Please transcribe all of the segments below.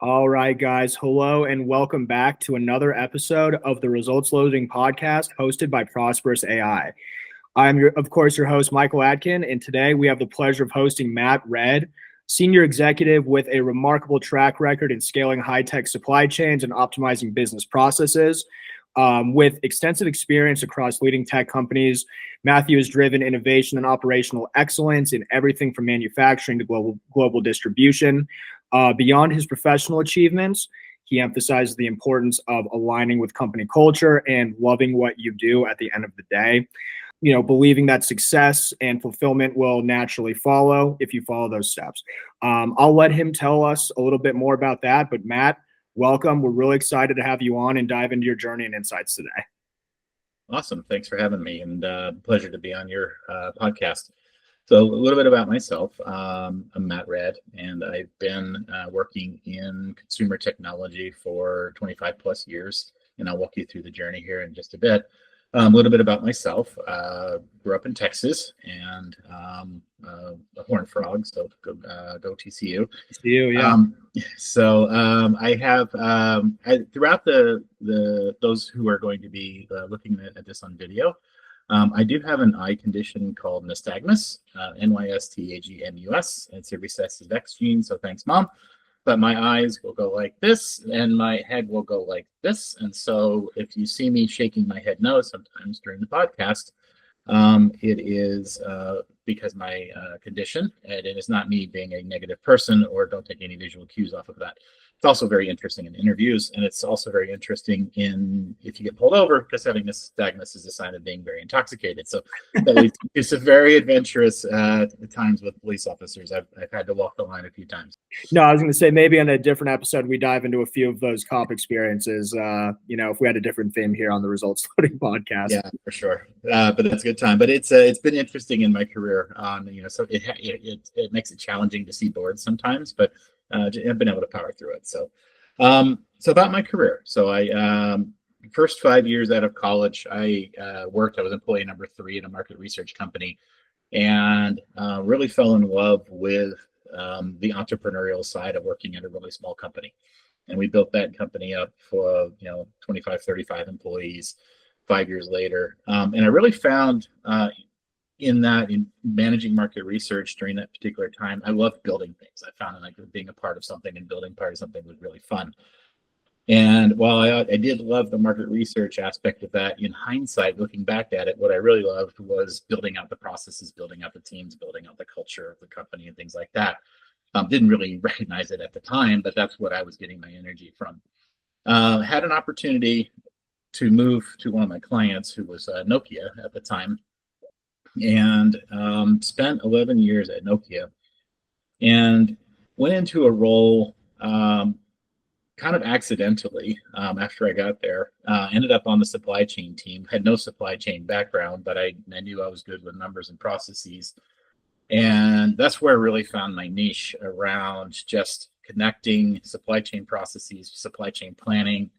All right, guys. Hello and welcome back to another episode of the Results Loading podcast hosted by Prosperous AI. Of course, your host, Michael Atkin, and today we have the pleasure of hosting Matt Red, senior executive with a remarkable track record in scaling high-tech supply chains and optimizing business processes. With extensive experience across leading tech companies, Matthew has driven innovation and operational excellence in everything from manufacturing to global distribution. Beyond his professional achievements, he emphasizes the importance of aligning with company culture and loving what you do at the end of the day. Believing that success and fulfillment will naturally follow if you follow those steps. I'll let him tell us a little bit more about that. But Matt, welcome. We're really excited to have you on and dive into your journey and insights today. Awesome. Thanks for having me, and pleasure to be on your podcast. So a little bit about myself. I'm Matt Red, and I've been working in consumer technology for 25 plus years, and I'll walk you through the journey here in just a bit. A little bit about myself. Grew up in Texas, and a Horned Frog, so go TCU. TCU, yeah. I have throughout those who are going to be looking at this on video, I do have an eye condition called nystagmus, Nystagmus. It's a recessive X gene, so thanks, Mom. But my eyes will go like this, and my head will go like this. And so if you see me shaking my head no sometimes during the podcast, it is because my condition, and it is not me being a negative person, or don't take any visual cues off of that. It's also very interesting in interviews, and it's also very interesting if you get pulled over, because having this nystagmus is a sign of being very intoxicated. So that leads to some very adventurous times with police officers. I've had to walk the line a few times. No, I was going to say maybe on a different episode we dive into a few of those cop experiences. If we had a different theme here on the Results Loading podcast. Yeah, for sure. But that's a good time. But it's been interesting in my career. So it makes it challenging to see boards sometimes, but I've been able to power through it. So about my career. So I first 5 years out of college, I was employee number 3 in a market research company, and really fell in love with the entrepreneurial side of working at a really small company. And we built that company up for 25, 35 employees 5 years later. And I really found in managing market research during that particular time, I loved building things. I found like being a part of something and building part of something was really fun. And while I did love the market research aspect of that, in hindsight, looking back at it, what I really loved was building out the processes, building out the teams, building out the culture of the company and things like that. Didn't really recognize it at the time, but that's what I was getting my energy from. Had an opportunity to move to one of my clients, who was Nokia at the time, and spent 11 years at Nokia, and went into a role kind of accidentally after I got there. Ended up on the supply chain team. Had no supply chain background, but I knew I was good with numbers and processes. And that's where I really found my niche around just connecting supply chain processes, supply chain planning,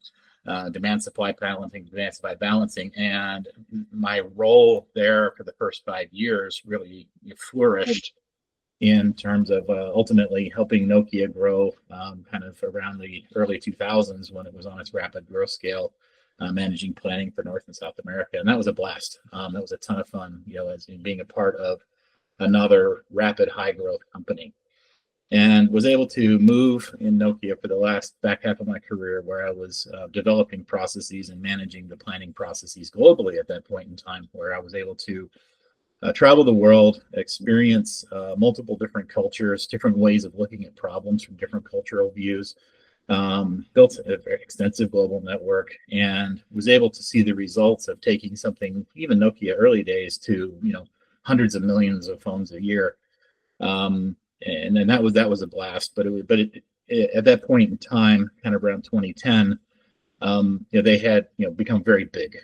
demand supply balancing. And my role there for the first 5 years really flourished in terms of ultimately helping Nokia grow kind of around the early 2000s, when it was on its rapid growth scale, managing planning for North and South America. And that was a blast. That was a ton of fun, as being a part of another rapid high growth company. And was able to move in Nokia for the back half of my career, where I was developing processes and managing the planning processes globally at that point in time, where I was able to travel the world, experience multiple different cultures, different ways of looking at problems from different cultural views, built a very extensive global network, and was able to see the results of taking something, even Nokia early days, to hundreds of millions of phones a year. And then that was a blast. But at that point in time, kind of around 2010, they had become very big,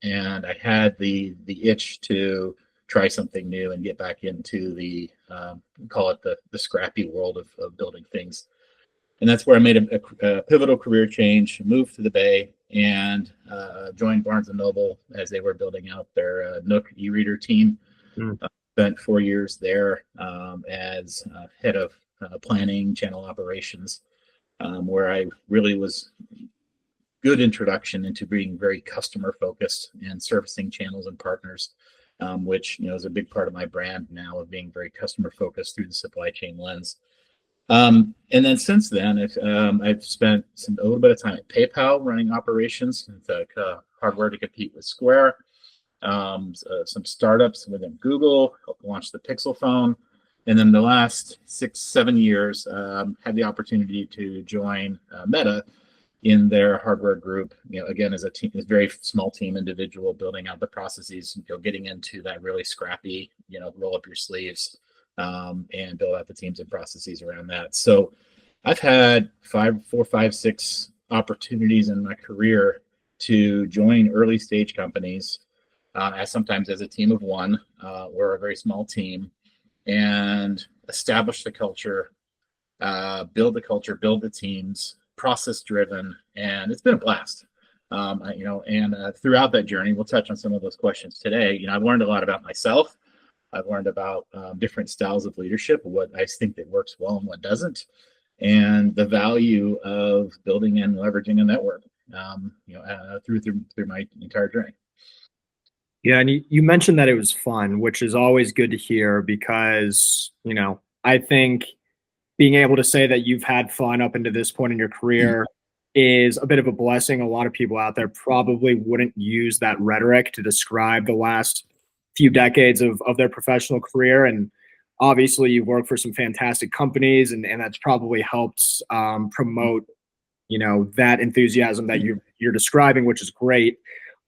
and I had the itch to try something new and get back into the call it the scrappy world of building things. And that's where I made a pivotal career change, moved to the Bay, and joined Barnes & Noble as they were building out their Nook e-reader team. Spent 4 years there as head of planning, channel operations, where I really was good introduction into being very customer focused and servicing channels and partners, which is a big part of my brand now, of being very customer focused through the supply chain lens. And then since then, I've spent a little bit of time at PayPal running operations, like hardware to compete with Square. Some startups within Google, helped launch the Pixel phone. And then the last 6-7 years, had the opportunity to join Meta in their hardware group, again, as a team, a very small team individual, building out the processes, getting into that really scrappy, roll up your sleeves, and build out the teams and processes around that. So I've had 4, 5, 6 opportunities in my career to join early stage companies, sometimes as a team of one, or a very small team, and establish the culture, build the teams, process driven, and it's been a blast. Throughout that journey, we'll touch on some of those questions today. I've learned a lot about myself. I've learned about different styles of leadership, what I think that works well and what doesn't, and the value of building and leveraging a network, through my entire journey. Yeah, and you mentioned that it was fun, which is always good to hear because, I think being able to say that you've had fun up into this point in your career is a bit of a blessing. A lot of people out there probably wouldn't use that rhetoric to describe the last few decades of their professional career. And obviously you've worked for some fantastic companies, and that's probably helped promote, that enthusiasm that you're describing, which is great.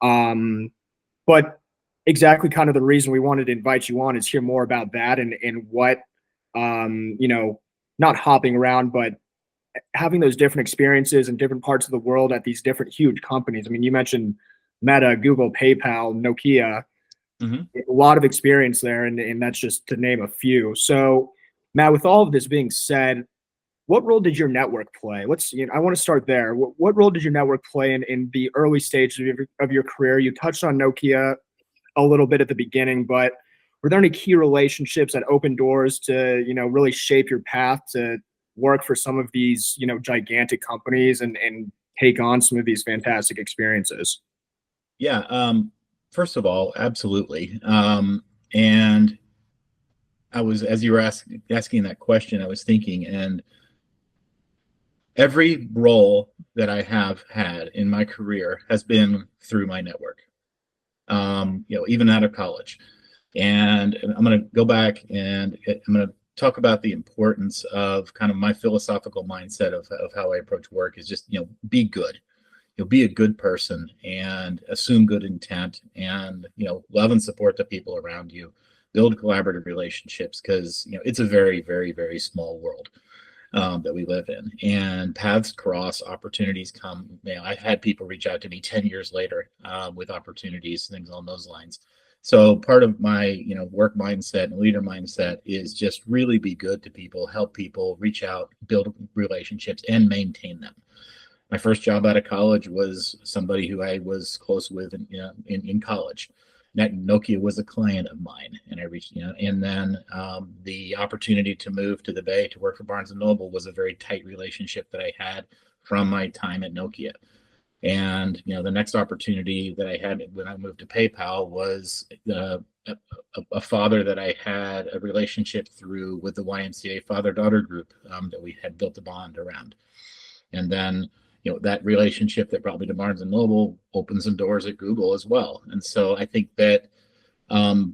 But exactly kind of the reason we wanted to invite you on is hear more about that and what, not hopping around, but having those different experiences in different parts of the world at these different huge companies. I mean, you mentioned Meta, Google, PayPal, Nokia, a lot of experience there, and that's just to name a few. So, Matt, with all of this being said, what role did your network play? I want to start there. What role did your network play in the early stages of your career? You touched on Nokia a little bit at the beginning, but were there any key relationships that opened doors to, really shape your path to work for some of these, gigantic companies and take on some of these fantastic experiences? Yeah. First of all, absolutely. And I was, as you were asking that question, I was thinking, and every role that I have had in my career has been through my network, even out of college. And I'm going to go back and I'm going to talk about the importance of kind of my philosophical mindset of how I approach work is just, be good. Be a good person and assume good intent, and, love and support the people around you, build collaborative relationships, because, it's a very, very, very small world that we live in, and paths cross, opportunities come. I've had people reach out to me 10 years later with opportunities, things along those lines. So part of my, work mindset and leader mindset is just really be good to people, help people, reach out, build relationships, and maintain them. My first job out of college was somebody who I was close with in college. Nokia was a client of mine, and I reached, and then the opportunity to move to the Bay to work for Barnes and Noble was a very tight relationship that I had from my time at Nokia. And the next opportunity that I had when I moved to PayPal was a father that I had a relationship through with the YMCA father-daughter group that we had built a bond around. And then that relationship that brought me to Barnes and Noble opens some doors at Google as well. And so I think that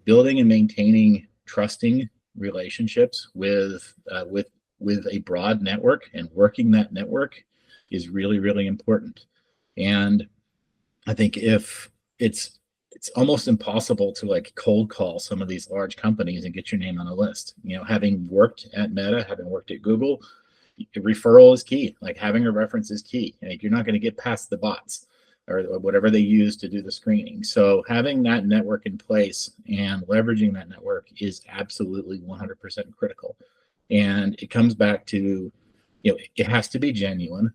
building and maintaining trusting relationships with a broad network and working that network is really, really important. And I think if it's almost impossible to like cold call some of these large companies and get your name on a list. Having worked at Meta, having worked at Google, referral is key. Like having a reference is key. Like you're not going to get past the bots or whatever they use to do the screening. So having that network in place and leveraging that network is absolutely 100% critical. And it comes back to, it has to be genuine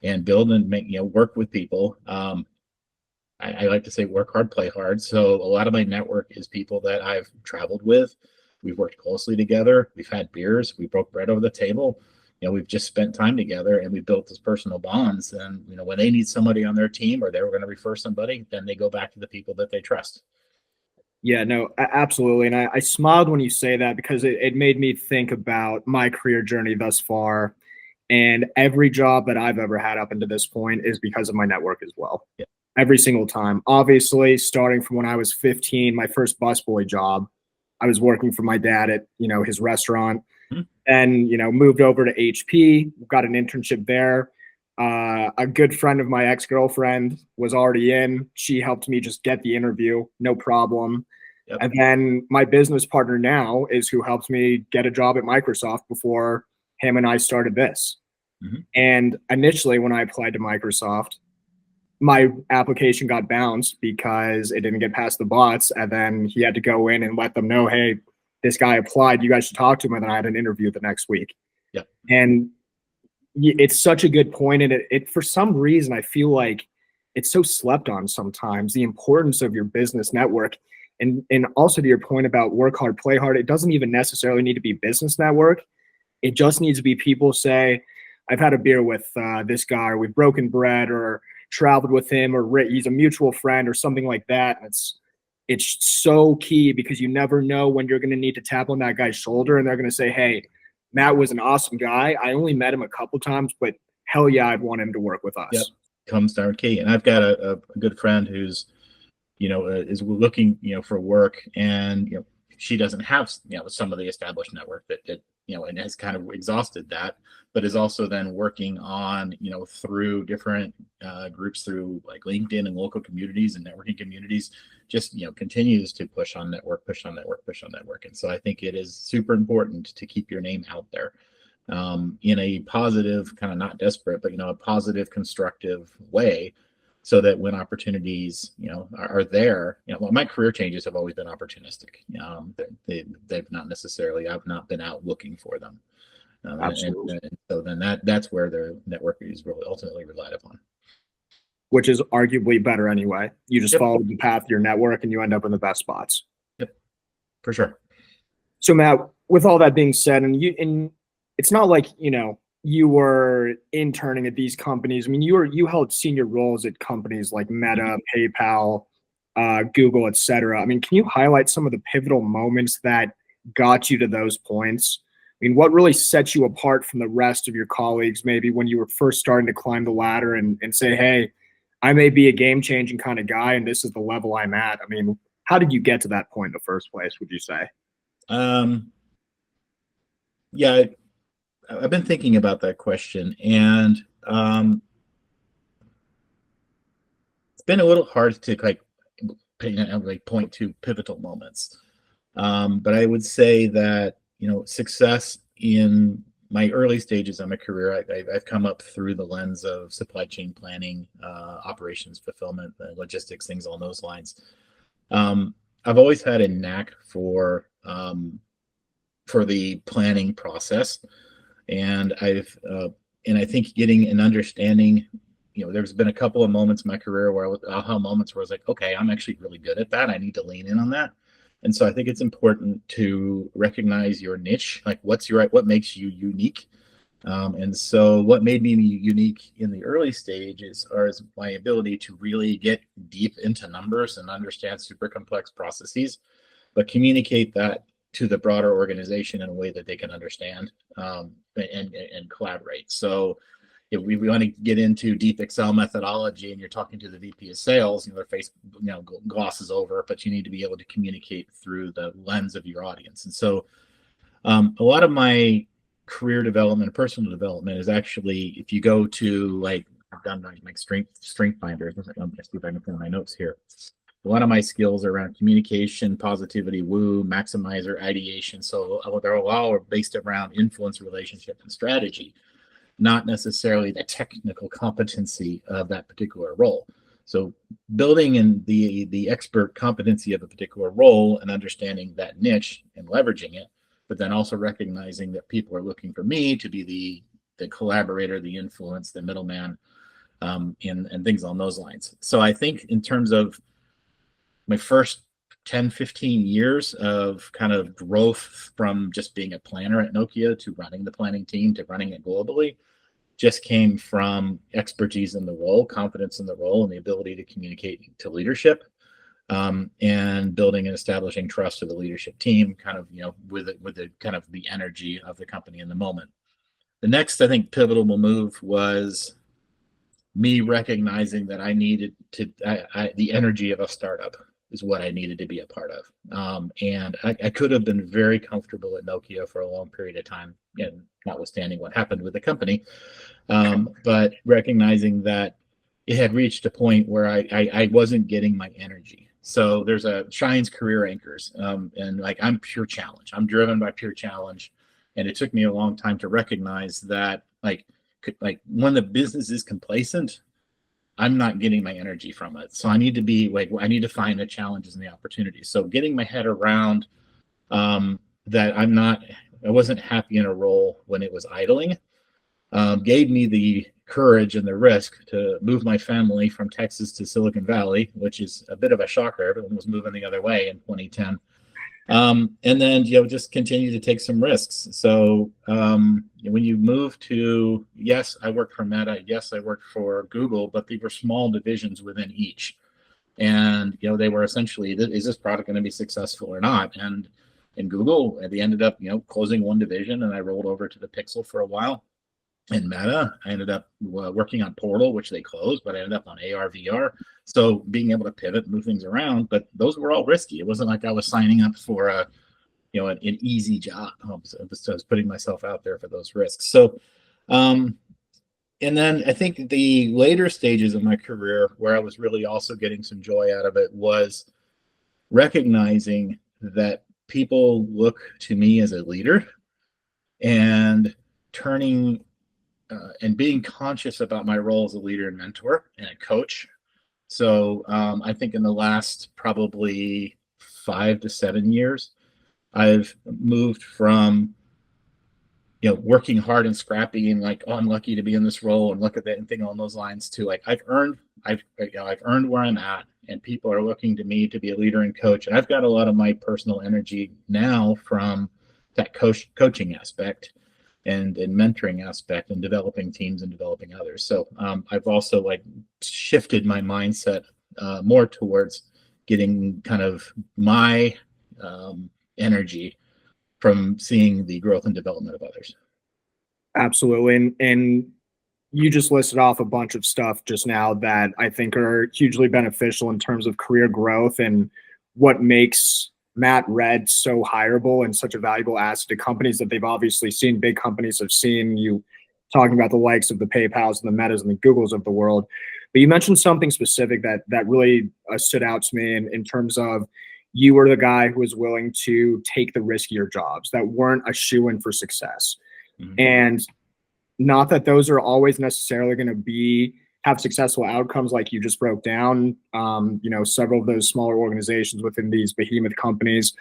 and build and make, work with people. I like to say work hard, play hard. So a lot of my network is people that I've traveled with. We've worked closely together. We've had beers. We broke bread over the table. we've just spent time together and we built this personal bonds. And, when they need somebody on their team or they were going to refer somebody, then they go back to the people that they trust. Yeah, no, absolutely. And I smiled when you say that because it made me think about my career journey thus far. And every job that I've ever had up until this point is because of my network as well. Yeah. Every single time. Obviously, starting from when I was 15, my first busboy job, I was working for my dad at, his restaurant. Mm-hmm. And, moved over to HP, got an internship there. A good friend of my ex-girlfriend was already in. She helped me just get the interview, no problem. Yep. And then my business partner now is who helped me get a job at Microsoft before him and I started this. Mm-hmm. And initially, when I applied to Microsoft, my application got bounced because it didn't get past the bots. And then he had to go in and let them know, hey, this guy applied. You guys should talk to him. And then I had an interview the next week. Yep. And it's such a good point. And it for some reason, I feel like it's so slept on sometimes, the importance of your business network. And also to your point about work hard, play hard, it doesn't even necessarily need to be business network. It just needs to be people say, I've had a beer with this guy, or we've broken bread, or traveled with him, or he's a mutual friend, or something like that. And it's so key because you never know when you're going to need to tap on that guy's shoulder and they're going to say, hey, Matt was an awesome guy. I only met him a couple times, but hell yeah, I'd want him to work with us. Yep. Comes down key. And I've got a good friend who's, is looking, for work, and, she doesn't have, some of the established network that and has kind of exhausted that, but is also then working on, through different groups, through like LinkedIn and local communities and networking communities, just, continues to push on network. And so I think it is super important to keep your name out there in a positive, kind of not desperate, but, a positive, constructive way, so that when opportunities, are there, well, my career changes have always been opportunistic. They've not necessarily, I've not been out looking for them. Absolutely. And so then that's where their network is really ultimately relied upon. Which is arguably better anyway. You just Yep. follow the path of your network and you end up in the best spots. Yep, for sure. So Matt, with all that being said, and it's not like, you were interning at these companies. I mean, you held senior roles at companies like Meta, PayPal, Google, et cetera. I mean, can you highlight some of the pivotal moments that got you to those points? I mean, what really sets you apart from the rest of your colleagues, maybe when you were first starting to climb the ladder and say, hey, I may be a game-changing kind of guy, and this is the level I'm at. I mean, how did you get to that point in the first place, would you say? Yeah, I've been thinking about that question, and it's been a little hard to point to pivotal moments. But I would say that, success in my early stages of my career, I've come up through the lens of supply chain planning, operations, fulfillment, logistics, things along those lines. I've always had a knack for the planning process, and I think getting an understanding. There's been a couple of moments in my career where aha moments where I was like, okay, I'm actually really good at that. I need to lean in on that. And so I think it's important to recognize your niche, like what makes you unique. And so what made me unique in the early stages is my ability to really get deep into numbers and understand super complex processes, but communicate that to the broader organization in a way that they can understand and collaborate. So if we want to get into deep Excel methodology and you're talking to the VP of sales, their face glosses over, but you need to be able to communicate through the lens of your audience. And so a lot of my career development, personal development is actually, if you go to I've done my strength finders. I'm going to see if I can put my notes here. A lot of my skills are around communication, positivity, woo, maximizer, ideation. So they're all based around influence, relationship, and strategy, not necessarily the technical competency of that particular role. So building in the expert competency of a particular role and understanding that niche and leveraging it, but then also recognizing that people are looking for me to be the collaborator, the influence, the middleman, and things along those lines. So I think in terms of my first 10, 15 years of kind of growth from just being a planner at Nokia to running the planning team to running it globally just came from expertise in the role, confidence in the role, and the ability to communicate to leadership, and building and establishing trust to the leadership team, kind of, with the kind of the energy of the company in the moment. The next, I think, pivotal move was me recognizing that I needed to, the energy of a startup is what I needed to be a part of. And I could have been very comfortable at Nokia for a long period of time, and notwithstanding what happened with the company, but recognizing that it had reached a point where I wasn't getting my energy. So there's a Shine's career anchors, and like I'm pure challenge. I'm driven by pure challenge, and it took me a long time to recognize that like when the business is complacent, I'm not getting my energy from it. So I need to be like, I need to find the challenges and the opportunities. So getting my head around that I wasn't happy in a role when it was idling, gave me the courage and the risk to move my family from Texas to Silicon Valley, which is a bit of a shocker. Everyone was moving the other way in 2010. And then, just continue to take some risks. So when you move to, yes, I worked for Meta, yes, I worked for Google, but they were small divisions within each. And, they were essentially, is this product going to be successful or not? And in Google, they ended up, closing one division, and I rolled over to the Pixel for a while. In Meta, I ended up working on Portal, which they closed, but I ended up on AR, VR. So being able to pivot, move things around, but those were all risky. It wasn't like I was signing up for an easy job. I was putting myself out there for those risks. So, and then I think the later stages of my career where I was really also getting some joy out of it was recognizing that people look to me as a leader and turning and being conscious about my role as a leader and mentor and a coach. So I think in the last probably 5 to 7 years, I've moved from working hard and scrappy and like, oh, I'm lucky to be in this role and look at that and thing along those lines, to like I've earned where I'm at, and people are looking to me to be a leader and coach, and I've got a lot of my personal energy now from that coaching aspect and mentoring aspect and developing teams and developing others. So I've also like shifted my mindset more towards getting kind of my energy from seeing the growth and development of others. Absolutely. And you just listed off a bunch of stuff just now that I think are hugely beneficial in terms of career growth and what makes Matt Red so hireable and such a valuable asset to companies that they've obviously seen. Big companies have seen you, talking about the likes of the PayPals and the Metas and the Googles of the world. But you mentioned something specific that really stood out to me in terms of you were the guy who was willing to take the riskier jobs that weren't a shoo-in for success. Mm-hmm. And not that those are always necessarily going to have successful outcomes like you just broke down. Several of those smaller organizations within these behemoth companies,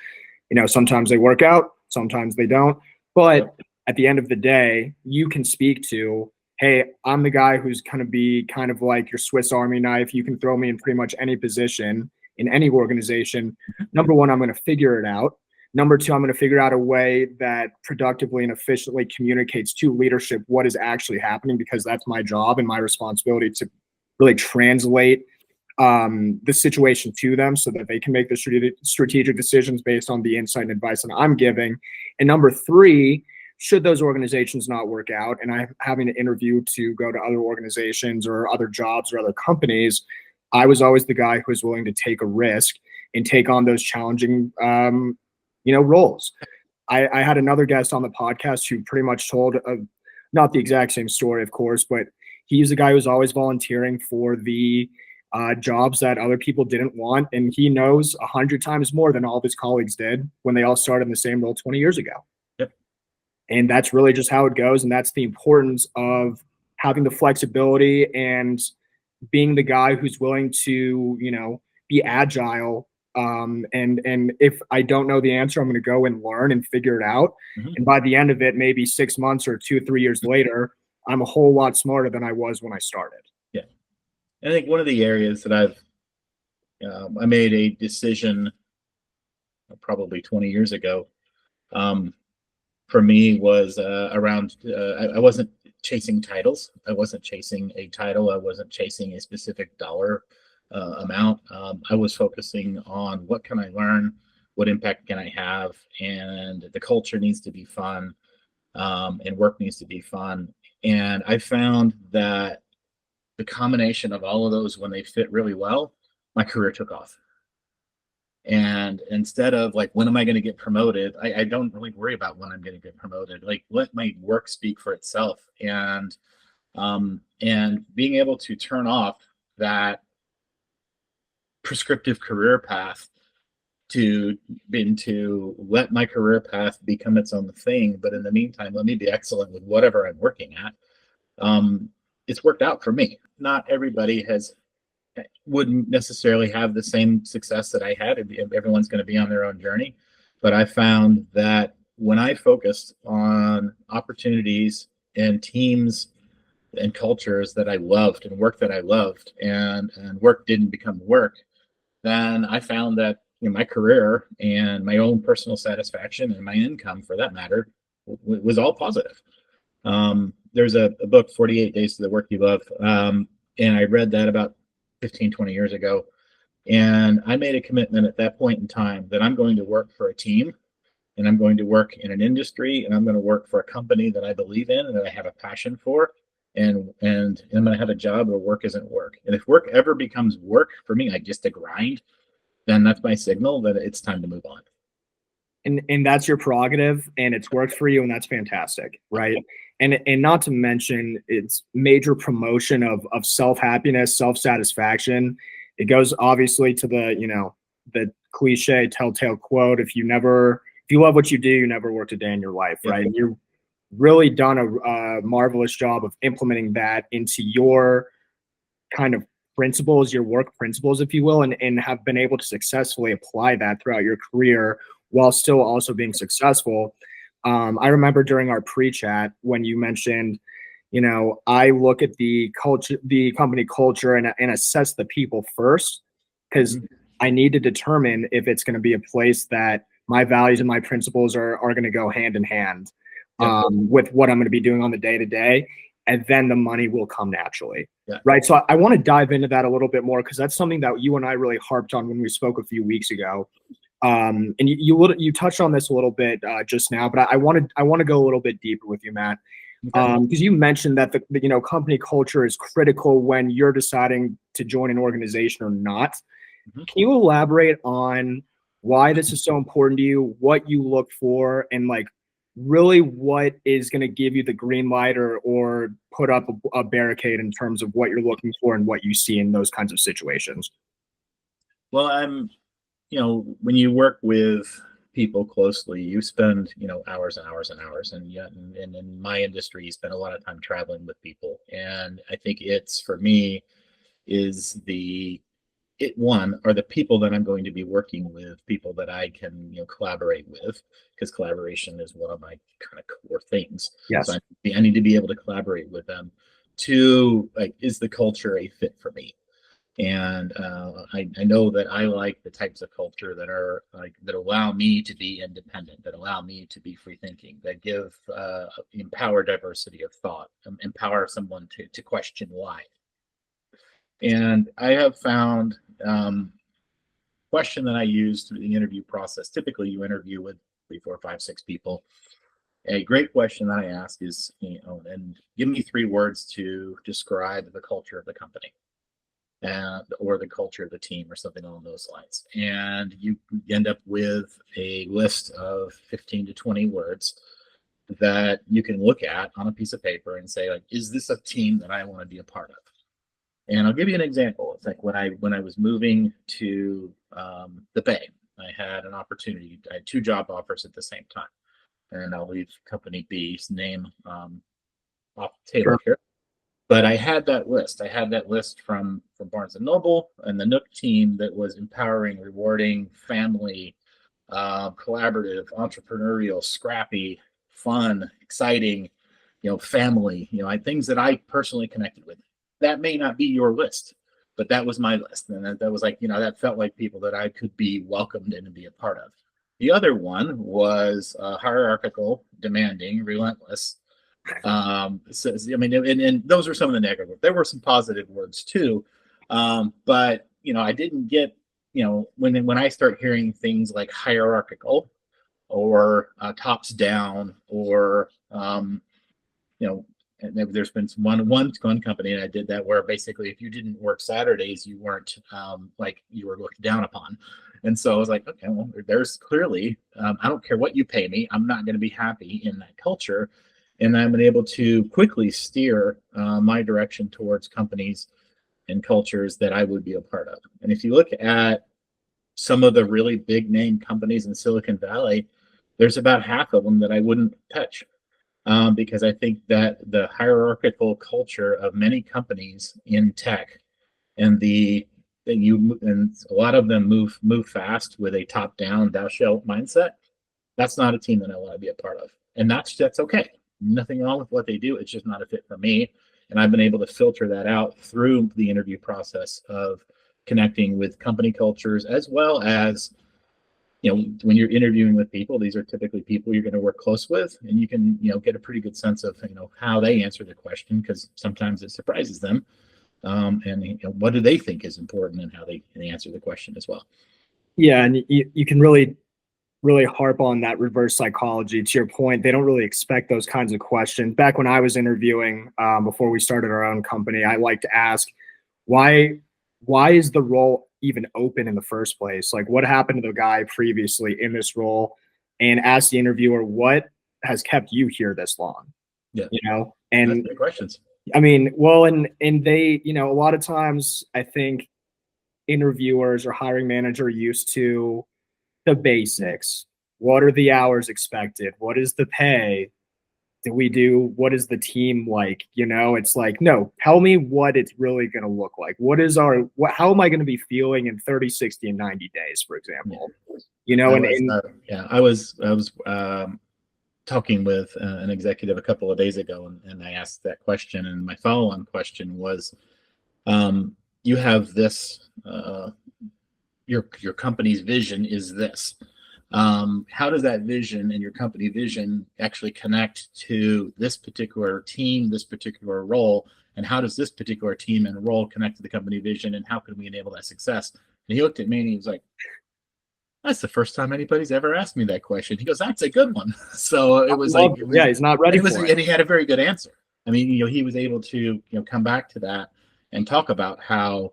sometimes they work out, sometimes they don't. But at the end of the day, you can speak to, hey, I'm the guy who's going to be kind of like your Swiss Army knife. You can throw me in pretty much any position in any organization. Number one, I'm going to figure it out. Number two, I'm going to figure out a way that productively and efficiently communicates to leadership what is actually happening, because that's my job and my responsibility to really translate the situation to them so that they can make the strategic decisions based on the insight and advice that I'm giving. And number three, should those organizations not work out and I'm having to interview to go to other organizations or other jobs or other companies, I was always the guy who was willing to take a risk and take on those challenging roles. I had another guest on the podcast who pretty much told, not the exact same story, of course, but he's a guy who's always volunteering for the jobs that other people didn't want. And he knows 100 times more than all of his colleagues did when they all started in the same role 20 years ago. Yep. And that's really just how it goes. And that's the importance of having the flexibility and being the guy who's willing to, be agile. And if I don't know the answer, I'm going to go and learn and figure it out. Mm-hmm. And by the end of it, maybe 6 months or 2 or 3 years later, I'm a whole lot smarter than I was when I started. Yeah. I think one of the areas that I made a decision probably 20 years ago, for me was around, I wasn't chasing titles. I wasn't chasing a title. I wasn't chasing a specific dollar amount. I was focusing on what can I learn, what impact can I have, and the culture needs to be fun, and work needs to be fun. And I found that the combination of all of those, when they fit really well, my career took off. And instead of like, when am I going to get promoted? I don't really worry about when I'm going to get promoted. Like, let my work speak for itself. And being able to turn off that prescriptive career path to let my career path become its own thing. But in the meantime, let me be excellent with whatever I'm working at. It's worked out for me. Not everybody wouldn't necessarily have the same success that I had. Everyone's going to be on their own journey. But I found that when I focused on opportunities and teams and cultures that I loved and work that I loved, and work didn't become work, then I found that my career and my own personal satisfaction and my income, for that matter, was all positive. There's a book, 48 Days to the Work You Love, and I read that about 15, 20 years ago. And I made a commitment at that point in time that I'm going to work for a team, and I'm going to work in an industry, and I'm going to work for a company that I believe in and that I have a passion for. And I'm going to have a job where work isn't work. And if work ever becomes work for me, like just a grind, then that's my signal that it's time to move on. And that's your prerogative, and it's worked for you, and that's fantastic, right? And not to mention, it's major promotion of self-happiness, self-satisfaction. It goes obviously to the cliche telltale quote: if you love what you do, you never worked a day in your life, right? And you've really done a marvelous job of implementing that into your kind of principles, your work principles, if you will, and have been able to successfully apply that throughout your career while still also being successful. I remember during our pre-chat when you mentioned, I look at the culture, the company culture, and assess the people first, because I need to determine if it's going to be a place that my values and my principles are going to go hand in hand with what I'm going to be doing on the day to day. And then the money will come naturally. Yeah. Right. So I want to dive into that a little bit more, because that's something that you and I really harped on when we spoke a few weeks ago. And you touched on this a little bit just now, but I want to go a little bit deeper with you, Matt, because you mentioned that the company culture is critical when you're deciding to join an organization or not. Can you elaborate on why this is so important to you, what you look for, and like really what is going to give you the green light or put up a barricade in terms of what you're looking for and what you see in those kinds of situations? Well, when you work with people closely, you spend, hours and hours and hours. And yet, and in my industry, you spend a lot of time traveling with people. And I think for me, is are the people that I'm going to be working with, people that I can, collaborate with, because collaboration is one of my kind of core things. Yes. So I need to be able to collaborate with them. Two, like, is the culture a fit for me? And I know that I like the types of culture that allow me to be independent, that allow me to be free thinking, that empower diversity of thought, empower someone to question why. And I have found question that I use through the interview process. Typically, you interview with 3, 4, 5, 6 people. A great question that I ask is, and give me 3 words to describe the culture of the company, or the culture of the team, or something along those lines. And you end up with a list of 15 to 20 words that you can look at on a piece of paper and say, like, is this a team that I want to be a part of? And I'll give you an example. It's like when I was moving to the Bay, I had an opportunity. I had 2 job offers at the same time, and I'll leave company B's name off the table here. But I had that list. I had that list from Barnes and Noble and the Nook team that was empowering, rewarding, family, collaborative, entrepreneurial, scrappy, fun, exciting, family, things that I personally connected with. That may not be your list, but that was my list. And that was like, that felt like people that I could be welcomed in and be a part of. The other one was hierarchical, demanding, relentless. So, I mean, and those are some of the negative. There were some positive words too, but I didn't get, when I start hearing things like hierarchical or tops down, or and there's been one company, and I did that, where basically if you didn't work Saturdays, you weren't like, you were looked down upon. And so I was like, okay, well, there's clearly, I don't care what you pay me, I'm not going to be happy in that culture. And I've been able to quickly steer my direction towards companies and cultures that I would be a part of. And if you look at some of the really big name companies in Silicon Valley, there's about half of them that I wouldn't touch, because I think that the hierarchical culture of many companies in tech, and and a lot of them move fast with a top down thou shalt mindset. That's not a team that I want to be a part of, and that's okay. Nothing wrong with what they do. It's just not a fit for me. And I've been able to filter that out through the interview process of connecting with company cultures, as well as, when you're interviewing with people, these are typically people you're going to work close with, and you can, get a pretty good sense of, how they answer the question, because sometimes it surprises them. And what do they think is important, and how they answer the question as well. Yeah, and you can really harp on that reverse psychology. To your point, they don't really expect those kinds of questions. Back when I was interviewing, before we started our own company, I like to ask, why is the role even open in the first place? Like, what happened to the guy previously in this role? And ask the interviewer, what has kept you here this long? Yeah, and that's great questions. I mean, well, and they, a lot of times I think interviewers or hiring manager used to the basics. What are the hours expected? What is the pay? What is the team like? It's like, no, tell me what it's really going to look like. How am I going to be feeling in 30, 60, and 90 days, for example? I was talking with an executive a couple of days ago, and I asked that question, and my follow-on question was, you have this, your company's vision is this. How does that vision and your company vision actually connect to this particular team, this particular role? And how does this particular team and role connect to the company vision? And how can we enable that success? And he looked at me and he was like, that's the first time anybody's ever asked me that question. He goes, that's a good one. So it was like, he's not ready for it. And he had a very good answer. I mean, he was able to, come back to that and talk about how,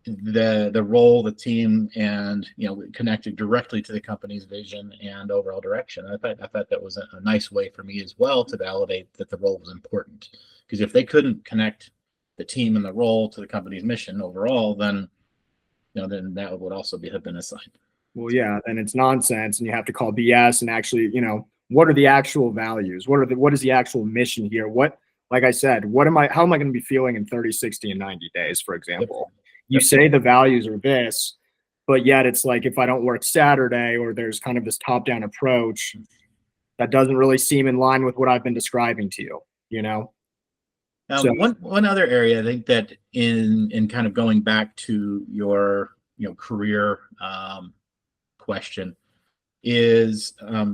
the role, the team, and connected directly to the company's vision and overall direction. I thought that was a nice way for me as well to validate that the role was important. Because if they couldn't connect the team and the role to the company's mission overall, then then that would also have been a sign. Well, yeah, and it's nonsense, and you have to call BS and actually, what are the actual values? What is the actual mission here? Like I said, how am I going to be feeling in 30, 60, and 90 days, for example? Yep. You say the values are this, but yet it's like, if I don't work Saturday, or there's kind of this top-down approach that doesn't really seem in line with what I've been describing to you, So, one other area, I think, that in kind of going back to your career question, is I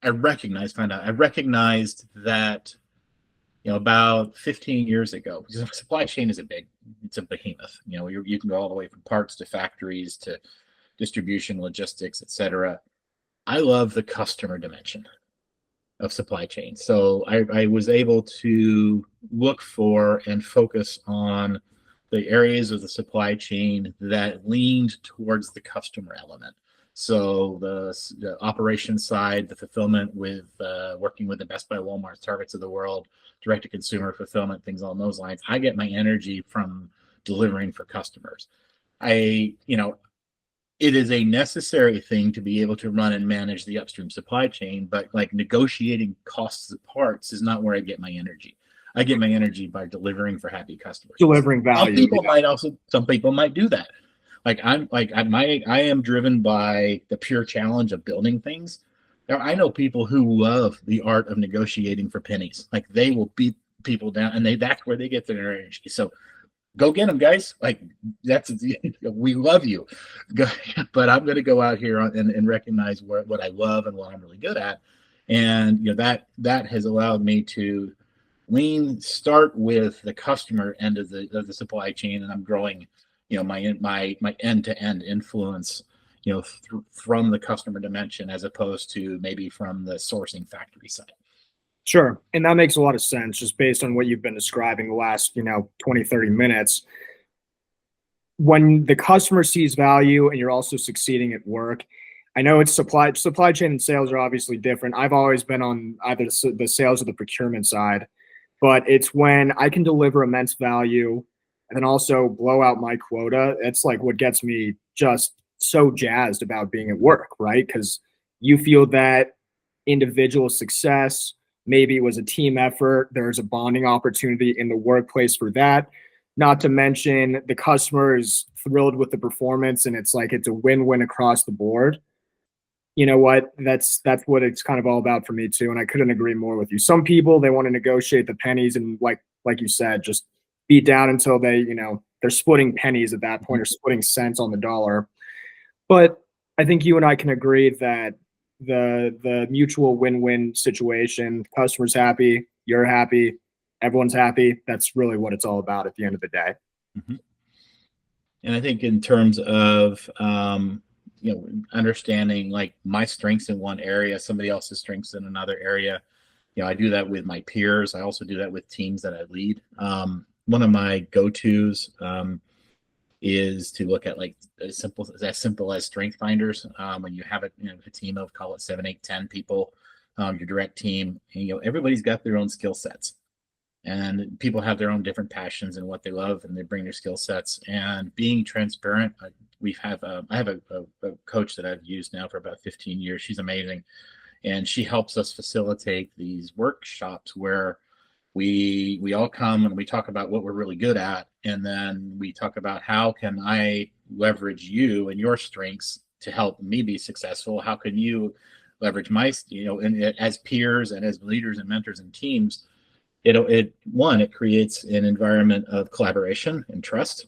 recognized that about 15 years ago, because supply chain is it's a behemoth. You can go all the way from parts to factories to distribution, logistics, etc. I love the customer dimension of supply chain. So I was able to look for and focus on the areas of the supply chain that leaned towards the customer element. So the operations side, the fulfillment with working with the Best Buy, Walmart, Targets of the world, direct to consumer fulfillment, things along those lines. I get my energy from delivering for customers. It is a necessary thing to be able to run and manage the upstream supply chain, but like negotiating costs of parts is not where I get my energy. I get my energy by delivering for happy customers. Delivering value. Some people might do that. I am driven by the pure challenge of building things. Now, I know people who love the art of negotiating for pennies. Like, they will beat people down, and that's where they get their energy. So go get them, guys. Like that's we love you, but I'm going to go out here and recognize what I love and what I'm really good at, and that has allowed me to start with the customer end of the supply chain, and I'm growing, my end to end influence, from the customer dimension as opposed to maybe from the sourcing factory side. Sure. And that makes a lot of sense just based on what you've been describing the last, 20, 30 minutes. When the customer sees value and you're also succeeding at work, I know it's supply chain and sales are obviously different. I've always been on either the sales or the procurement side, but it's when I can deliver immense value and then also blow out my quota. It's like what gets me just so jazzed about being at work, right? Because you feel that individual success. Maybe it was a team effort. There's a bonding opportunity in the workplace for that. Not to mention the customer is thrilled with the performance and it's like it's a win-win across the board. You know what? That's what it's kind of all about for me too. And I couldn't agree more with you. Some people they want to negotiate the pennies and like you said, just beat down until they're splitting pennies at that point or splitting cents on the dollar. But I think you and I can agree that the mutual win-win situation, customer's happy, you're happy, everyone's happy. That's really what it's all about at the end of the day. Mm-hmm. And I think in terms of understanding like my strengths in one area, somebody else's strengths in another area, I do that with my peers. I also do that with teams that I lead. One of my go-tos is to look at like as simple as strength finders. When you have a team of, call it 7, 8, 10 people, your direct team, and, everybody's got their own skill sets, and people have their own different passions and what they love, and they bring their skill sets. And being transparent, I have a coach that I've used now for about 15 years. She's amazing, and she helps us facilitate these workshops where we all come and we talk about what we're really good at, and then we talk about how can I leverage you and your strengths to help me be successful. How can you leverage my, and as peers and as leaders and mentors and teams, it creates an environment of collaboration and trust,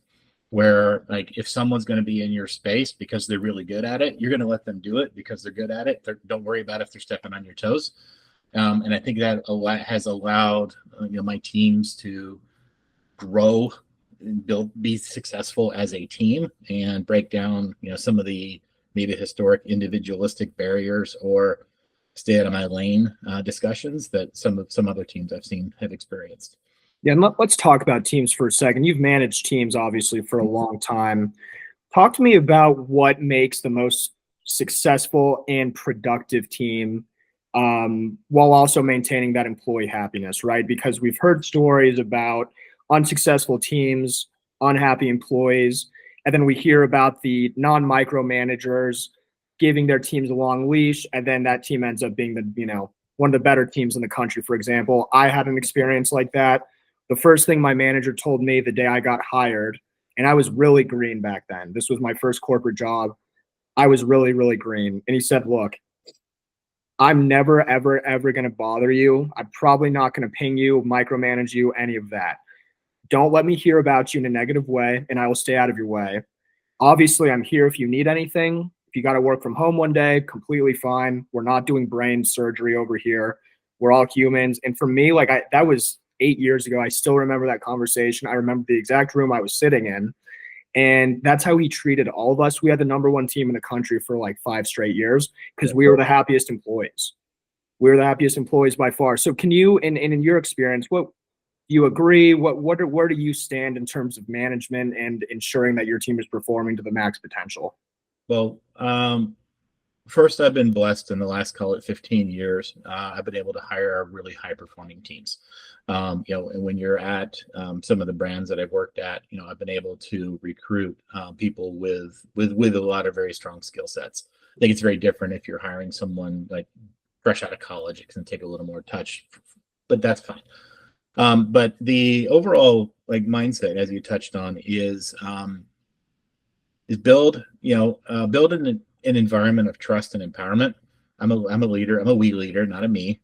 where like if someone's going to be in your space because they're really good at it, you're going to let them do it because they're good at it. Don't worry about if they're stepping on your toes. And I think that has allowed my teams to grow and be successful as a team, and break down some of the maybe historic individualistic barriers or stay out of my lane discussions that some other teams I've seen have experienced. Yeah, and let's talk about teams for a second. You've managed teams obviously for a long time. Talk to me about what makes the most successful and productive team, while also maintaining that employee happiness, right? Because we've heard stories about unsuccessful teams, unhappy employees, and then we hear about the non-micromanagers giving their teams a long leash, and then that team ends up being one of the better teams in the country, for example. I had an experience like that. The first thing my manager told me the day I got hired, and I was really green back then. This was my first corporate job. I was really, really green. And he said, look, I'm never, ever, ever going to bother you. I'm probably not going to ping you, micromanage you, any of that. Don't let me hear about you in a negative way, and I will stay out of your way. Obviously, I'm here if you need anything. If you got to work from home one day, completely fine. We're not doing brain surgery over here. We're all humans. And for me, that was 8 years ago. I still remember that conversation. I remember the exact room I was sitting in. And that's how he treated all of us. We had the #1 team in the country for like 5 straight years because we were the happiest employees. We were the happiest employees by far. So can you, in your experience, what do you agree? Where do you stand in terms of management and ensuring that your team is performing to the max potential? Well, first, I've been blessed in the last, call it 15 years. I've been able to hire really high performing teams. And when you're at some of the brands that I've worked at, I've been able to recruit people with a lot of very strong skill sets. I think it's very different if you're hiring someone like fresh out of college. It can take a little more touch, but that's fine. But the overall mindset, as you touched on, is build an environment of trust and empowerment. I'm a leader. I'm a we leader, not a me.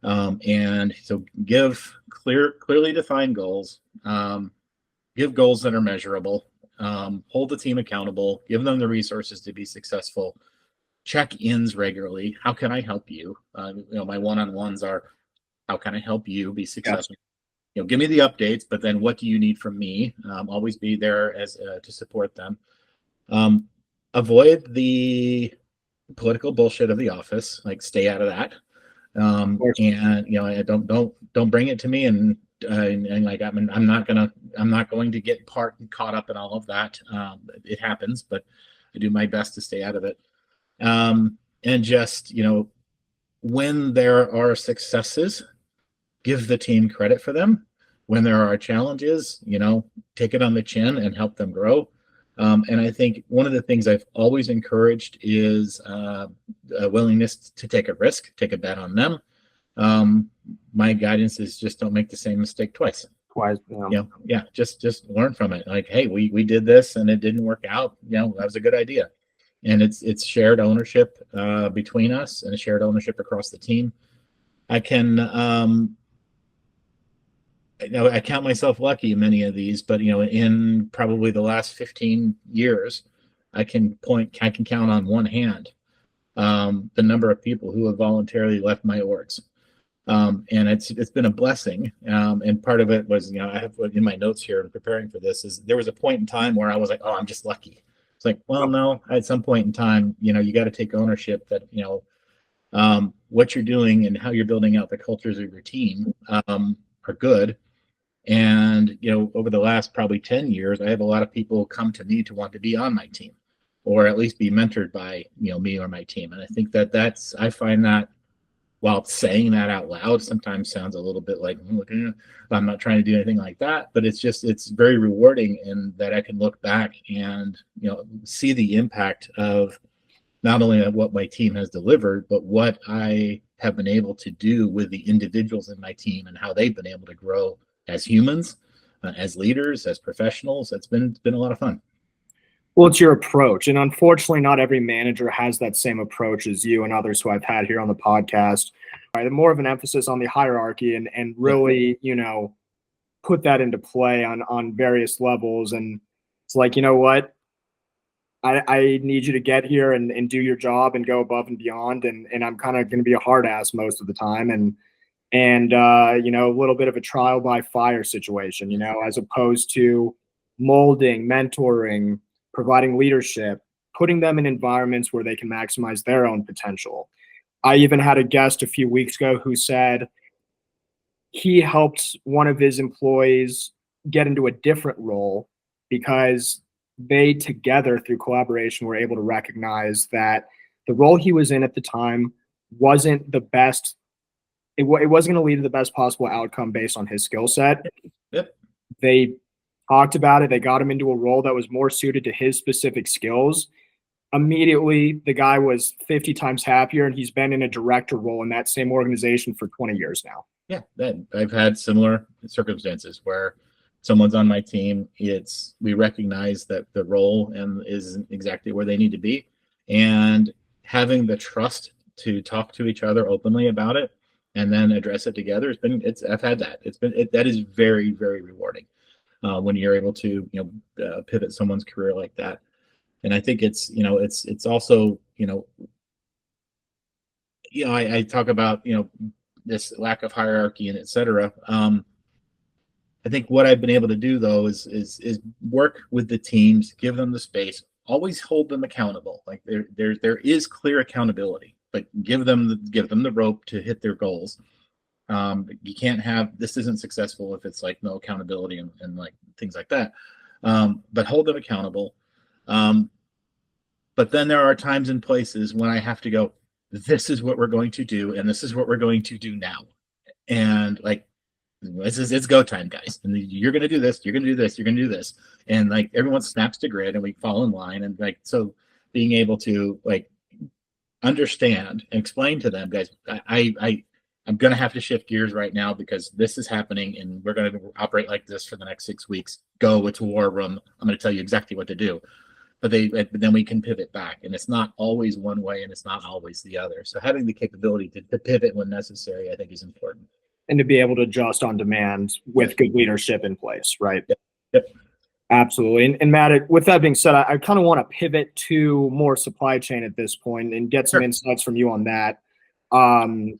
And so give clearly defined goals. give goals that are measurable, hold the team accountable, give them the resources to be successful, check-ins regularly. How can I help you? My one-on-ones are, how can I help you be successful? Yes. Give me the updates, but then what do you need from me? Always be there as to support them. Avoid the political bullshit of the office. Like, stay out of that. And I don't bring it to me. And like, I'm not going to get caught up in all of that. It happens, but I do my best to stay out of it. And just, when there are successes, give the team credit for them. When there are challenges, take it on the chin and help them grow. And I think one of the things I've always encouraged is a willingness to take a risk, take a bet on them. My guidance is just don't make the same mistake twice. Just learn from it. Like, hey, we did this and it didn't work out. That was a good idea. And it's shared ownership between us and a shared ownership across the team. I count myself lucky in many of these, but in probably the last 15 years, I can count on one hand the number of people who have voluntarily left my orgs. And it's been a blessing. And part of it was, I have in my notes here preparing for this, is there was a point in time where I was like, oh, I'm just lucky. It's like, well, no, at some point in time, you got to take ownership that, what you're doing and how you're building out the cultures of your team are good. And, over the last probably 10 years, I have a lot of people come to me to want to be on my team, or at least be mentored by, me or my team. And I think I find that, while saying that out loud sometimes sounds a little bit like, I'm not trying to do anything like that, but it's very rewarding in that I can look back and, see the impact of not only what my team has delivered, but what I have been able to do with the individuals in my team and how they've been able to grow as humans, as leaders, as professionals. It's been a lot of fun. Well, it's your approach. And unfortunately, not every manager has that same approach as you and others who I've had here on the podcast. Right? More of an emphasis on the hierarchy and really, put that into play on various levels. And it's like, you know what? I need you to get here and do your job and go above and beyond. And I'm kind of going to be a hard ass most of the time. And a little bit of a trial by fire situation, as opposed to molding, mentoring, providing leadership, putting them in environments where they can maximize their own potential. I even had a guest a few weeks ago who said he helped one of his employees get into a different role because they together, through collaboration, were able to recognize that the role he was in at the time wasn't the best. It wasn't going to lead to the best possible outcome based on his skill set. Yep. They talked about it. They got him into a role that was more suited to his specific skills. Immediately, the guy was 50 times happier, and he's been in a director role in that same organization for 20 years now. Yeah, I've had similar circumstances where someone's on my team. We recognize that the role is exactly where they need to be, and having the trust to talk to each other openly about it and then address it together. I've had that. That is very, very rewarding when you're able to, pivot someone's career like that. And I think it's also, I talk about, this lack of hierarchy and et cetera. I think what I've been able to do though is work with the teams, give them the space, always hold them accountable. Like there is clear accountability, but give them the rope to hit their goals. You can't have, this isn't successful if it's like no accountability and like things like that. But hold them accountable. But then there are times and places when I have to go, this is what we're going to do, and this is what we're going to do now. And like, it's go time, guys. And you're going to do this, you're going to do this, you're going to do this. And like everyone snaps to grid and we fall in line. And like, so being able to like understand and explain to them, guys, I'm going to have to shift gears right now because this is happening and we're going to operate like this for the next 6 weeks. Go, it's war room. I'm going to tell you exactly what to do. But then we can pivot back, and it's not always one way and it's not always the other. So having the capability to pivot when necessary, I think, is important. And to be able to adjust on demand with good leadership in place, right? Yep. Absolutely. And Matt, with that being said, I kind of want to pivot to more supply chain at this point and get some Sure. insights from you on that. Um,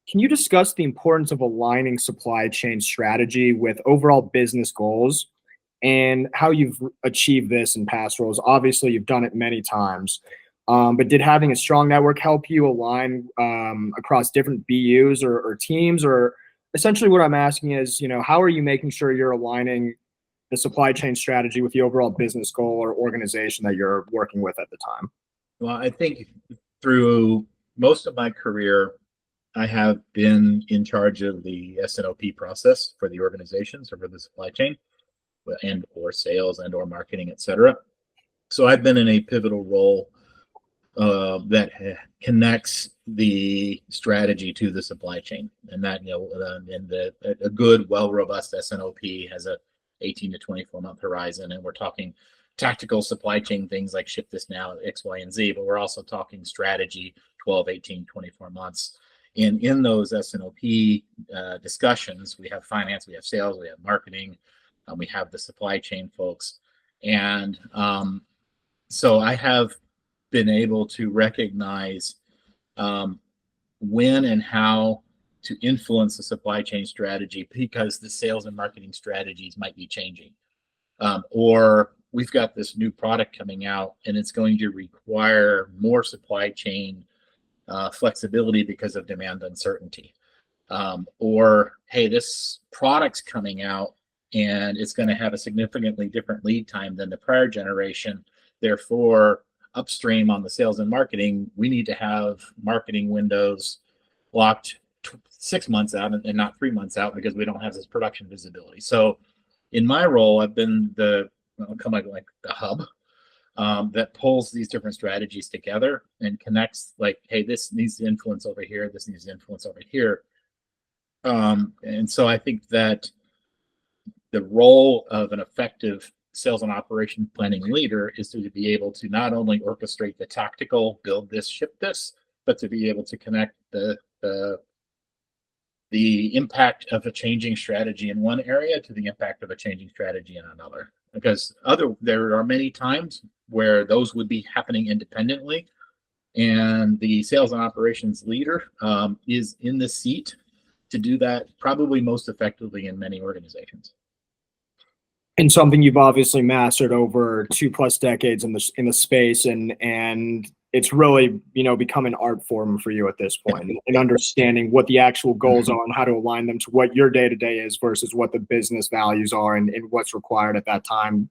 can you discuss the importance of aligning supply chain strategy with overall business goals and how you've achieved this in past roles? Obviously, you've done it many times, but did having a strong network help you align across different BUs or teams? Or essentially, what I'm asking is, how are you making sure you're aligning the supply chain strategy with the overall business goal or organization that you're working with at the time? Well, I think through most of my career, I have been in charge of the S&OP process for the organizations or for the supply chain and or sales and or marketing, et cetera. So I've been in a pivotal role that connects the strategy to the supply chain, and that a good, well, robust S&OP has a 18 to 24 month horizon, and we're talking tactical supply chain things like ship this now, X, Y, and Z, but we're also talking strategy 12, 18, 24 months. And in those S&OP discussions, we have finance, we have sales, we have marketing, we have the supply chain folks, and so I have been able to recognize when and how to influence the supply chain strategy because the sales and marketing strategies might be changing. Or we've got this new product coming out and it's going to require more supply chain flexibility because of demand uncertainty. Or, hey, this product's coming out and it's going to have a significantly different lead time than the prior generation. Therefore, upstream on the sales and marketing, we need to have marketing windows locked 6 months out and not 3 months out because we don't have this production visibility. So in my role, I've been the hub that pulls these different strategies together and connects like, hey, this needs to influence over here, this needs to influence over here. And so I think that the role of an effective sales and operation planning leader is to be able to not only orchestrate the tactical, build this, ship this, but to be able to connect the impact of a changing strategy in one area to the impact of a changing strategy in another. Because there are many times where those would be happening independently, and the sales and operations leader is in the seat to do that probably most effectively in many organizations. And something you've obviously mastered over 2+ decades in the space, and it's really become an art form for you at this point, and understanding what the actual goals are and how to align them to what your day-to-day is versus what the business values are and what's required at that time,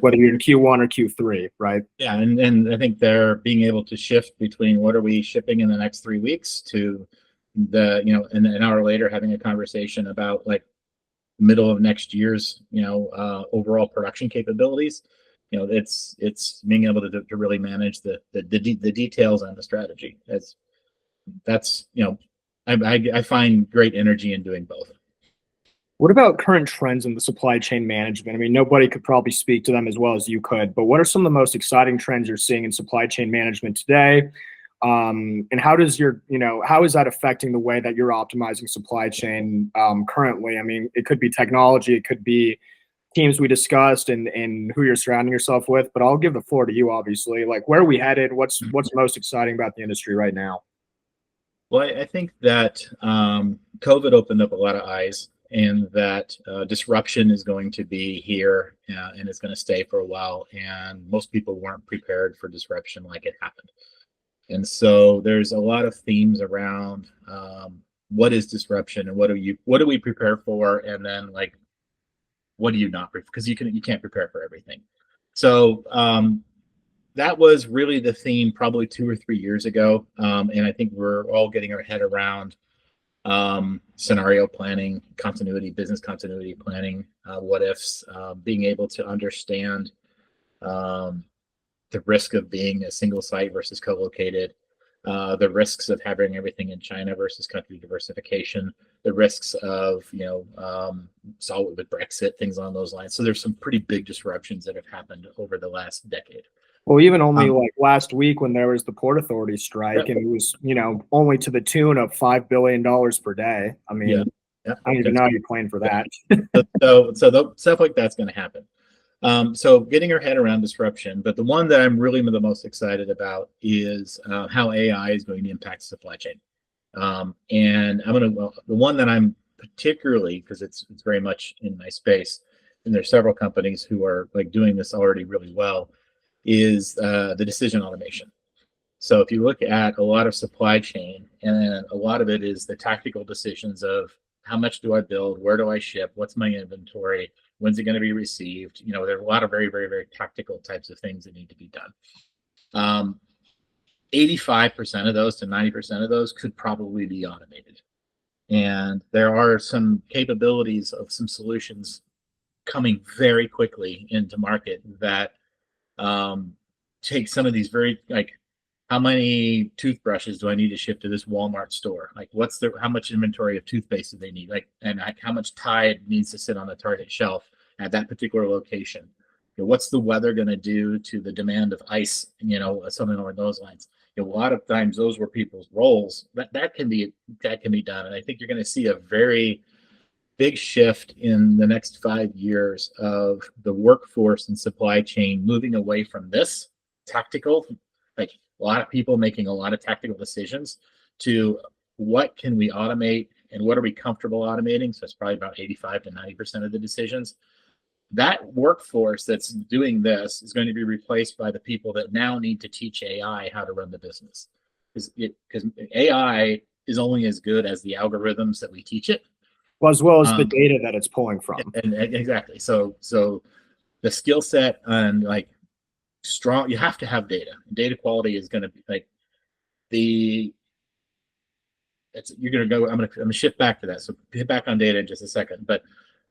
whether you're in Q1 or Q3, right? Yeah, and I think they're being able to shift between what are we shipping in the next 3 weeks to the an hour later having a conversation about like middle of next year's overall production capabilities. It's being able to really manage the details and the strategy. I find great energy in doing both. What about current trends in the supply chain management? I mean, nobody could probably speak to them as well as you could, but what are some of the most exciting trends you're seeing in supply chain management today? And how is that affecting the way that you're optimizing supply chain currently? I mean, it could be technology, it could be teams we discussed and who you're surrounding yourself with, but I'll give the floor to you, obviously. Like, where are we headed? What's most exciting about the industry right now? Well, I think that COVID opened up a lot of eyes, and that disruption is going to be here and it's going to stay for a while. And most people weren't prepared for disruption like it happened. And so there's a lot of themes around what is disruption and what do we prepare for, and then like what do you not prepare, because you can't prepare for everything. So that was really the theme probably 2 or 3 years ago, and I think we're all getting our head around scenario planning, business continuity planning, what ifs, being able to understand the risk of being a single site versus co-located, the risks of having everything in China versus country diversification, the risks of saw it with Brexit, things along those lines. So there's some pretty big disruptions that have happened over the last decade. Well, even only like last week when there was the Port Authority strike, and it was only to the tune of $5 billion per day. I mean, I don't even know how you're playing for that. So stuff like that's going to happen. So getting our head around disruption, but the one that I'm really the most excited about is how AI is going to impact supply chain. And the one that I'm particularly, because it's very much in my space, and there's several companies who are like doing this already really well, is the decision automation. So if you look at a lot of supply chain, and a lot of it is the tactical decisions of how much do I build, where do I ship, what's my inventory, when's it going to be received? There are a lot of very, very, very tactical types of things that need to be done. 85% of those to 90% of those could probably be automated. And there are some capabilities of some solutions coming very quickly into market that take some of these very, like, how many toothbrushes do I need to ship to this Walmart store? Like, how much inventory of toothpaste do they need? Like, and like, how much Tide needs to sit on the Target shelf at that particular location? What's the weather going to do to the demand of ice? Something along those lines. A lot of times, those were people's roles. That can be done, and I think you're going to see a very big shift in the next 5 years of the workforce and supply chain moving away from this tactical, like a lot of people making a lot of tactical decisions, to what can we automate and what are we comfortable automating. So it's probably about 85 to 90% of the decisions. That workforce that's doing this is going to be replaced by the people that now need to teach AI how to run the business. Because AI is only as good as the algorithms that we teach it. Well, as well as the data that it's pulling from. And exactly. So the skill set and like strong, you have to have data. Data quality is going to be like you're going to go, I'm going to shift back to that. So hit back on data in just a second. But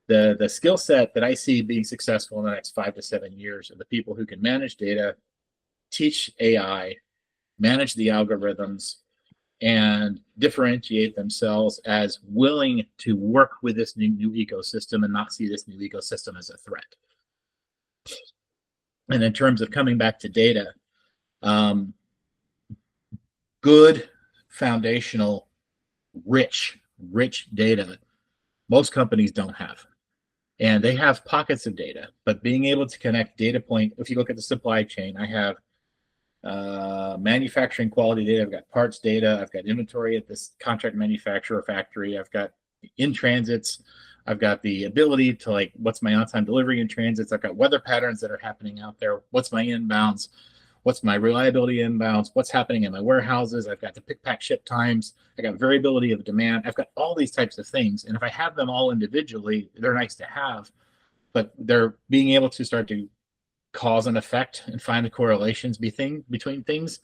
the skill set that I see being successful in the next 5 to 7 years are the people who can manage data, teach AI, manage the algorithms, and differentiate themselves as willing to work with this new ecosystem and not see this new ecosystem as a threat. And in terms of coming back to data, good foundational, rich data, most companies don't have. And they have pockets of data, but being able to connect data point, if you look at the supply chain, I have manufacturing quality data, I've got parts data, I've got inventory at this contract manufacturer factory, I've got in transits, I've got the ability to, like, what's my on-time delivery in transits, I've got weather patterns that are happening out there, what's my inbounds, what's my reliability inbounds, what's happening in my warehouses, I've got the pick, pack, ship times, I got variability of demand, I've got all these types of things. And if I have them all individually, they're nice to have, but they're being able to start to cause and effect and find the correlations between things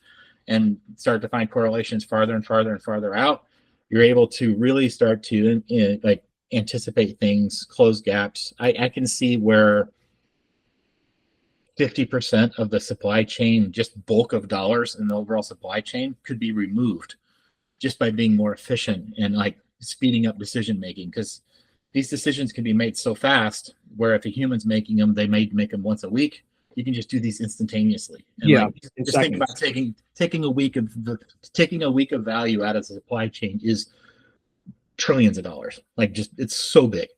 and start to find correlations farther and farther and farther out. You're able to really start to like anticipate things, close gaps. I can see where 50% of the supply chain, just bulk of dollars in the overall supply chain, could be removed just by being more efficient and like speeding up decision making, because these decisions can be made so fast where if a human's making them, they may make them once a week. You can just do these instantaneously. And just think about taking a week of value out of the supply chain is trillions of dollars. Like, just, it's so big.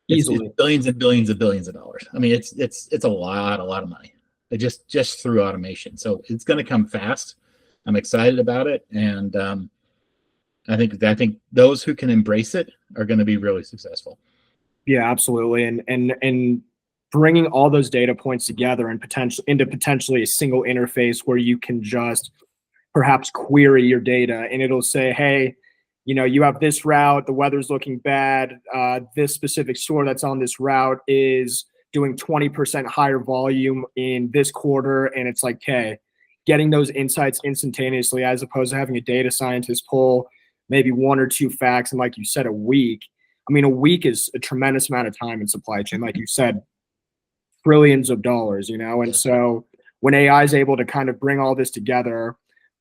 Easily. It's billions and billions and billions of dollars. I mean, it's a lot of money. Just through automation. So it's going to come fast. I'm excited about it, and I think those who can embrace it are going to be really successful. Yeah, absolutely. And bringing all those data points together and potentially a single interface where you can just perhaps query your data and it'll say, hey, you have this route, the weather's looking bad. This specific store that's on this route is doing 20% higher volume in this quarter. And it's like, okay, getting those insights instantaneously, as opposed to having a data scientist pull maybe 1 or 2 facts. And like you said, a week. I mean, a week is a tremendous amount of time in supply chain. Like you said, trillions of dollars, And so when AI is able to kind of bring all this together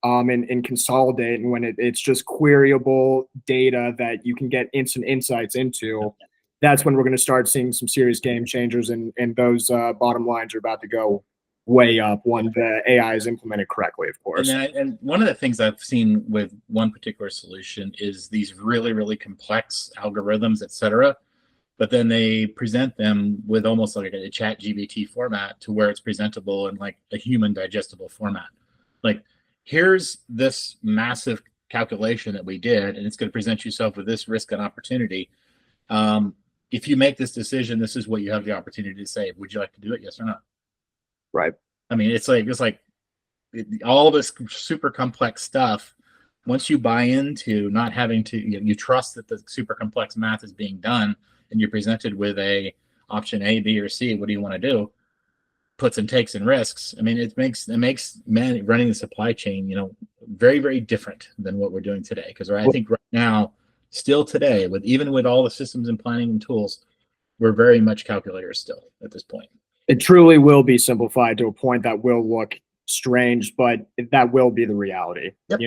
and consolidate, and when it's just queryable data that you can get instant insights into, that's when we're going to start seeing some serious game changers, and those bottom lines are about to go way up when the AI is implemented correctly, of course. And one of the things I've seen with one particular solution is these really, really complex algorithms, et cetera. but then they present them with almost like a chat GBT format to where it's presentable in like a human digestible format. Like, here's this massive calculation that we did, and it's going to present yourself with this risk and opportunity. If you make this decision, this is what you have the opportunity to say. Would you like to do it? Yes or no? Right. I mean, it's like all this super complex stuff. Once you buy into not having to, you trust that the super complex math is being done, and you're presented with a option A, B, or C. What do you want to do? Puts and takes and risks. I mean, it makes running the supply chain, very, very different than what we're doing today. Because I think right now, still today, even with all the systems and planning and tools, we're very much calculators still at this point. It truly will be simplified to a point that will look strange, but that will be the reality. Yep.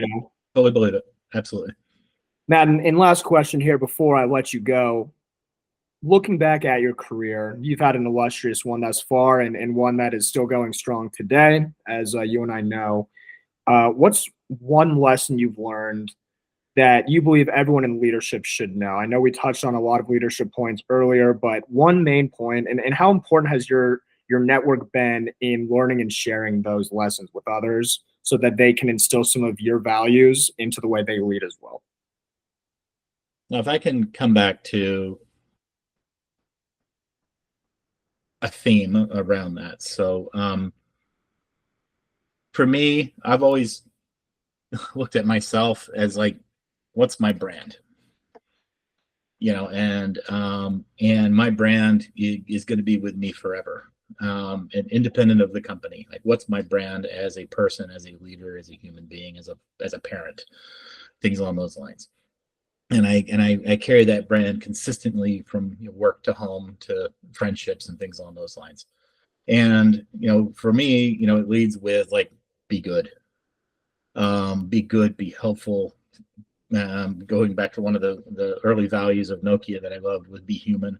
Totally believe it. Absolutely. Matt, and last question here before I let you go. Looking back at your career, you've had an illustrious one thus far, and one that is still going strong today, as you and I know. What's one lesson you've learned that you believe everyone in leadership should know? I know we touched on a lot of leadership points earlier, but one main point, and how important has your network been in learning and sharing those lessons with others so that they can instill some of your values into the way they lead as well? Now, if I can come back to a theme around that. So for me, I've always looked at myself as like, what's my brand? And my brand is going to be with me forever, and independent of the company. Like, what's my brand as a person, as a leader, as a human being, as a parent, things along those lines. And I carry that brand consistently from work to home to friendships and things along those lines. And for me, it leads with like, be good, be helpful. Going back to one of the early values of Nokia that I loved was be human,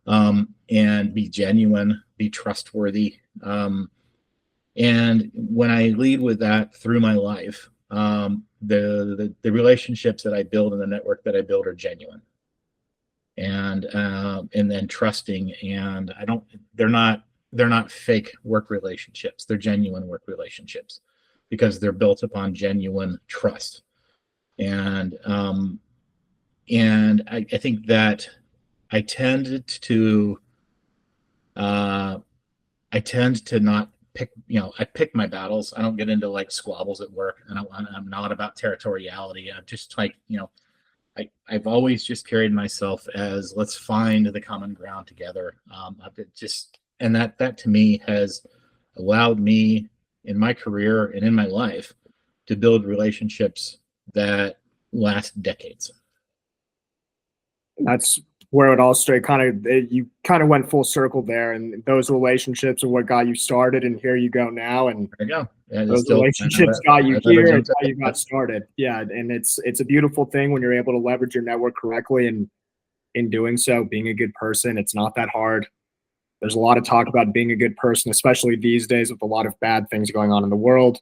and be genuine, be trustworthy. And when I lead with that through my life, the relationships that I build and the network that I build are genuine, and then trusting. And they're not fake work relationships. They're genuine work relationships because they're built upon genuine trust. And I think that I tend to not pick, I pick my battles. I don't get into like squabbles at work. I'm not about territoriality. I'm just like, I've always just carried myself as, let's find the common ground together. And that to me has allowed me in my career and in my life to build relationships that last decades. That's where it all started. You kind of went full circle there, and those relationships are what got you started, and here you go now. And there you go. Yeah, those relationships got you here, and how you got started. Yeah, and it's a beautiful thing when you're able to leverage your network correctly, and in doing so, being a good person. It's not that hard. There's a lot of talk about being a good person, especially these days with a lot of bad things going on in the world.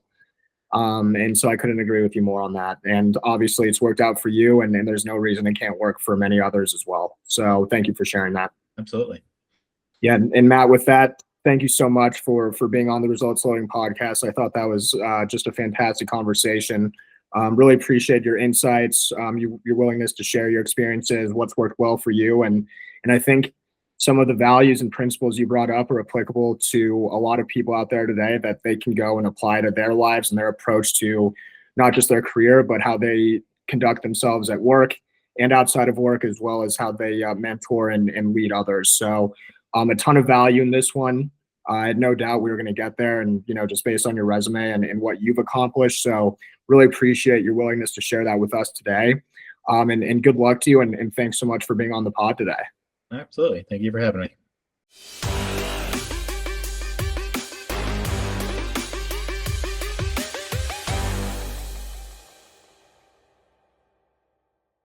And so I couldn't agree with you more on that. And obviously it's worked out for you, and there's no reason it can't work for many others as well. So thank you for sharing that. Absolutely. Yeah. And Matt, with that, thank you so much for being on the Results Loading podcast. I thought that was just a fantastic conversation. Really appreciate your insights, your willingness to share your experiences, what's worked well for you. And I think some of the values and principles you brought up are applicable to a lot of people out there today that they can go and apply to their lives and their approach to not just their career, but how they conduct themselves at work and outside of work, as well as how they mentor and lead others. So a ton of value in this one. I had no doubt we were going to get there, and just based on your resume and what you've accomplished. So really appreciate your willingness to share that with us today. And good luck to you, and thanks so much for being on the pod today. Absolutely. Thank you for having me.